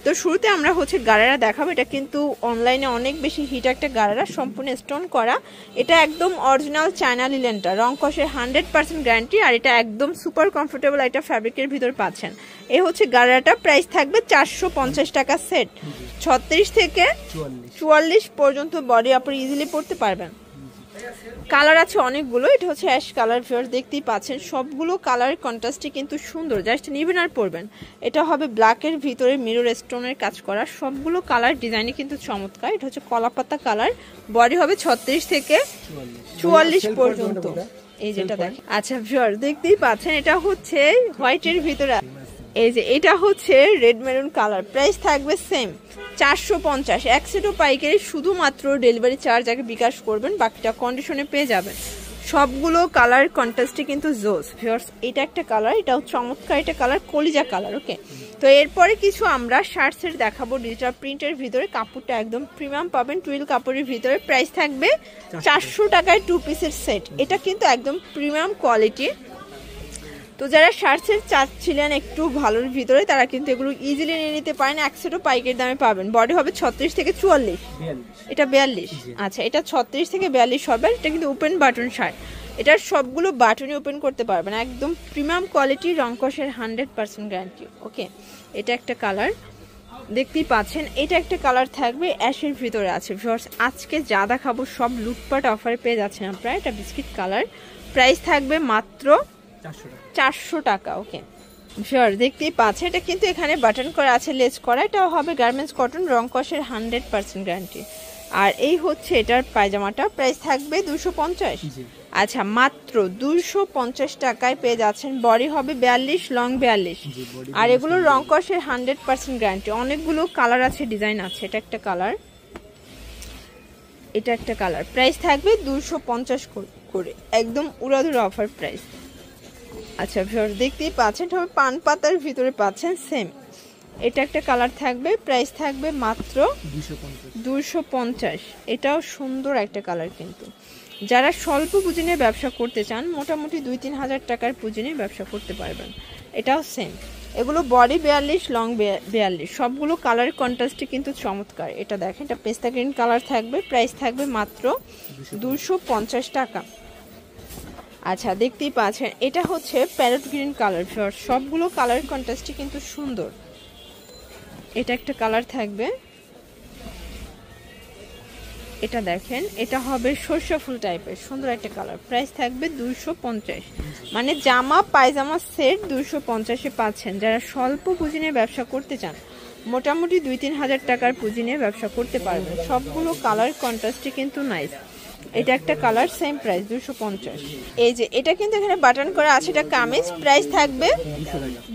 তো শুরুতে আমরা হচ্ছে গারারা দেখাবো। এটা কিন্তু অনলাইনে অনেক বেশি হিট একটা গারারা, সম্পূর্ণ স্টোন করা। এটা একদম অরিজিনাল চায়না লিলেনটা, রং কষের 100% গ্যারান্টি। আর এটা একদম সুপার কমফোর্টেবল একটা ফ্যাব্রিকের ভিতর পাচ্ছেন। এই হচ্ছে গারারাটা, প্রাইস থাকবে 450 টাকা সেট। 36 থেকে 44 পর্যন্ত বডি আপনারা ইজিলি পরতে পারবেন। কালার আছে অনেকগুলো। এটা হচ্ছে অ্যাশ কালার, ভিউয়ার্স দেখতেই পাচ্ছেন সবগুলো কালারের কন্ট্রাস্টে কিন্তু সুন্দর, জাস্ট নিবেন আর পরবেন। এটা হবে ব্ল্যাকের ভিতরে মিরর স্টোনের কাজ করা, সবগুলো কালার ডিজাইনে কিন্তু চমৎকার। এটা হচ্ছে কলাপাতা কালার, বডি হবে 36 থেকে 44 পর্যন্ত। এই যেটা দেখেন, আচ্ছা ভিউয়ার্স দেখতেই পাচ্ছেন এটা হচ্ছে হোয়াইটের ভিতরে। এই যে এটা হচ্ছে রেড মেরুন কালার, প্রাইস থাকবে সেম 450। এক সেটও পাইকারি, শুধুমাত্র ডেলিভারি চার্জ আগে বিকাশ করবেন, বাকিটা কন্ডিশনে পেয়ে যাবেন। সবগুলো কালার কন্ট্রাস্টে কিন্তু জোস ভিউয়ার্স। এটা একটা কালার, এটাও চমৎকার, এটা কালার কলিজা কালার। ওকে, তো এরপরে কিছু আমরা শার্ট সেট দেখাবো ডিজিটাল প্রিন্টের ভিতরে। কাপড়টা একদম প্রিমিয়াম পাবেন, টুইল কাপড়ের ভিতরে। প্রাইস থাকবে 400 টাকায় 2 পিসের সেট। এটা কিন্তু একদম প্রিমিয়াম কোয়ালিটি। তো যারা শার্ট সেট চাচ্ছিলেন একটু ভালোর ভিতরে, তারা কিন্তু এগুলো ইজিলি নিয়ে নিতে পারেন। এক সেটও পাইকারি দামে পাবেন। বডি হবে 36 থেকে 44, এটা 42। আচ্ছা, এটা 36 থেকে 42 হবে। এটা কিন্তু ওপেন বাটন শার্ট, এটার সবগুলো বাটনই ওপেন করতে পারবেন। একদম প্রিমিয়াম কোয়ালিটি, রং কষের 100% গ্যারান্টি। ওকে, এটা একটা কালার দেখতেই পাচ্ছেন। এটা একটা কালার থাকবে অ্যাশের ভিতরে আছে ভিউয়ার্স। আজকে যা দেখাবো সব লুটপাট অফারে পেয়ে যাচ্ছেন আপনারা। এটা বিস্কিট কালার, প্রাইস থাকবে মাত্র 400 টাকা। ওকে শিওর, দেখতেই পাচ্ছে এটা কিন্তু এখানে বাটন করা আছে, লেস করা। এটাও হবে গার্মেন্টস কটন, রং কষের 100% গ্যারান্টি। আর এই হচ্ছে এটার পায়জামাটা, প্রাইস থাকবে 250। আচ্ছা, মাত্র 250 টাকায় পেয়ে যাচ্ছেন। বডি হবে 42, লং 42। আর এগুলো রং কষের 100% গ্যারান্টি। অনেকগুলো কালার আছে, ডিজাইন আছে। এটা একটা কালার, এটা একটা কালার, প্রাইস থাকবে 250 করে, একদম উড়াধুরা অফার প্রাইস। আচ্ছা ভিউয়ার্স দেখতেই পাচ্ছেন, তবে পান পাতার ভিতরে পাচ্ছেন সেম। এটা একটা কালার থাকবে, প্রাইস থাকবে মাত্র 250। এটাও সুন্দর একটা কালার। কিন্তু যারা স্বল্প পুঁজি নিয়ে ব্যবসা করতে চান, মোটামুটি 2-3 হাজার টাকার পুঁজি নিয়ে ব্যবসা করতে পারবেন। এটাও সেম। এগুলো বডি 42, লং 42। সবগুলো কালার কন্ট্রাস্টে কিন্তু চমৎকার। এটা দেখেন, এটা পেস্তা গ্রিন কালার থাকবে, প্রাইস থাকবে মাত্র 250 টাকা। আচ্ছা, দেখতেই পাচ্ছেন এটা হচ্ছে প্যারট গ্রিন কালার। সবগুলো কালার কন্ট্রাস্টই কিন্তু সুন্দর। এটা একটা কালার থাকবে, এটা দেখেন, এটা হবে সরষে ফুল টাইপের, সুন্দর একটা কালার। প্রাইস থাকবে 250। মানে জামা পায়জামা সেট 250-এ পাচ্ছেন। যারা স্বল্প পুঁজি নিয়ে ব্যবসা করতে চান, মোটামুটি 2-3 হাজার টাকার পুঁজি নিয়ে ব্যবসা করতে পারবেন। সবগুলো কালার কন্ট্রাস্টই কিন্তু নাইস। এটা একটা কালার, সেম প্রাইস 250। এই যে এটা কিন্তু এখানে বাটন করা আছে, এটা কামিজ, প্রাইস থাকবে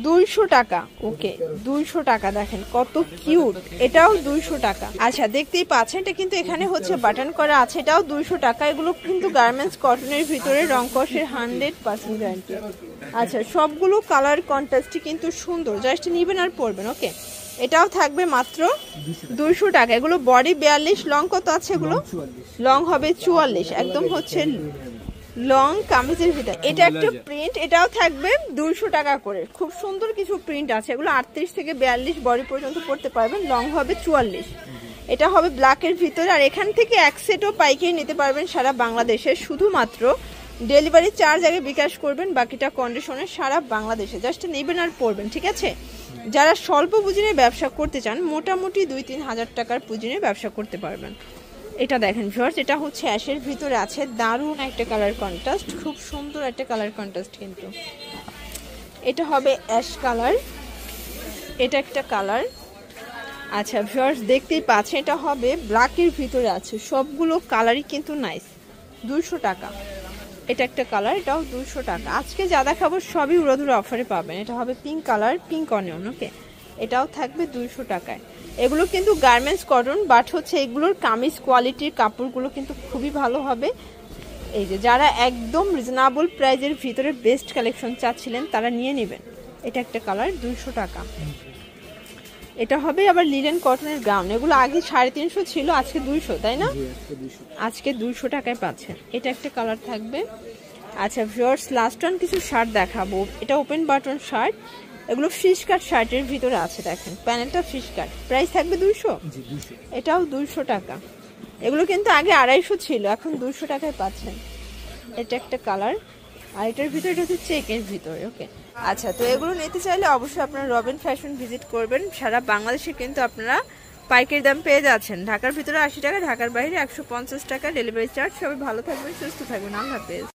200 টাকা। ওকে, 200 টাকা। দেখেন কত কিউট, এটাও 200 টাকা। আচ্ছা, দেখতেই পাচ্ছেন এটা কিন্তু এখানে হচ্ছে বাটন করা আছে, এটাও 200 টাকা। এগুলো কিন্তু গার্মেন্টস কটনের ভিতরে, রং কষের 100% গ্যারান্টি। আচ্ছা, সবগুলো কালার কন্ট্রাস্টই কিন্তু সুন্দর, জাস্ট নিবেন আর পরবেন। ওকে, এটাও থাকবে মাত্র 200 টাকা। এগুলো বডি 42, লং কত আছে? এগুলো লং হবে 44, একদম হচ্ছে লং কামিজের ভিতরে। এটা একটা প্রিন্ট, এটাও থাকবে 200 টাকা করে। খুব সুন্দর কিছু প্রিন্ট আছে। এগুলো 38 থেকে 42 বডি পর্যন্ত পড়তে পারবেন, লং হবে 44। এটা হবে ব্ল্যাকের ভিতরে। আর এখান থেকে এক সেটও পাইকারি নিতে পারবেন সারা বাংলাদেশে। শুধুমাত্র ডেলিভারি চার্জ আগে বিকাশ করবেন, বাকিটা কন্ডিশনে সারা বাংলাদেশে। জাস্ট নেবেন আর পড়বেন, ঠিক আছে? যারা স্বল্প পুঁজি নিয়ে ব্যবসা করতে চান, মোটামুটি 2-3 হাজার টাকার পুঁজি নিয়ে ব্যবসা করতে পারবেন। এটা দেখেন ভিউয়ার্স, এটা হচ্ছে অ্যাশের ভিতরে আছে, দারুণ একটা কালার কন্ট্রাস্ট, খুব সুন্দর একটা কালার কন্ট্রাস্ট। কিন্তু এটা হবে অ্যাশ কালার, এটা একটা কালার। আচ্ছা ভিউয়ার্স দেখতেই পাচ্ছেন, এটা হবে ব্ল্যাকের ভিতরে আছে। সবগুলো কালারই কিন্তু নাইস, 200 টাকা। এটা একটা কালার, এটাও 200 টাকা। আজকে যা দেখাবো সবই উড়াধুরা অফারে পাবেন। এটা হবে পিঙ্ক কালার, পিঙ্ক অনিয়ন। ওকে, এটাও থাকবে 200 টাকায়। এগুলো কিন্তু গার্মেন্টস কটন, বাট হচ্ছে এগুলোর কামিজ কোয়ালিটির কাপড়গুলো কিন্তু খুবই ভালো হবে। এই যে যারা একদম রিজনেবল প্রাইজের ভিতরে বেস্ট কালেকশন চাচ্ছিলেন, তারা নিয়ে নেবেন। এটা একটা কালার, 200 টাকা। এটা হবে আবার লিনেন কটনের গাউন। এগুলো আগে 350 ছিল, আজকে 200, তাই না? আজকে 200 টাকায় পাচ্ছেন। এটা একটা কালার থাকবে। আচ্ছা ভিউয়ার্স, লাস্ট ওয়ান কিছু শার্ট দেখাবো। এটা ওপেন বাটন শার্ট, এগুলো ফিশ কাট শার্টের ভিতরে আছে, দেখেন প্যানেলটা ফিশ কাট, প্রাইস থাকবে 200। এটাও 200 টাকা। এগুলো কিন্তু আগে 250 ছিল, এখন 200 টাকায় পাচ্ছেন। এটা একটা কালার, আর এটার ভিতরে হচ্ছে চেকের ভিতরে। ওকে আচ্ছা, তো এগুলো নিতে চাইলে অবশ্যই আপনারা রবিন ফ্যাশন ভিজিট করবেন। সারা বাংলাদেশে কিন্তু আপনারা পাইকারি দাম পেয়ে যাচ্ছেন। ঢাকার ভিতরে 80 টাকা, ঢাকার বাইরে 150 টাকা ডেলিভারি চার্জ। সবাই ভালো থাকবেন, সুস্থ থাকবেন, আল্লাহ হাফেজ।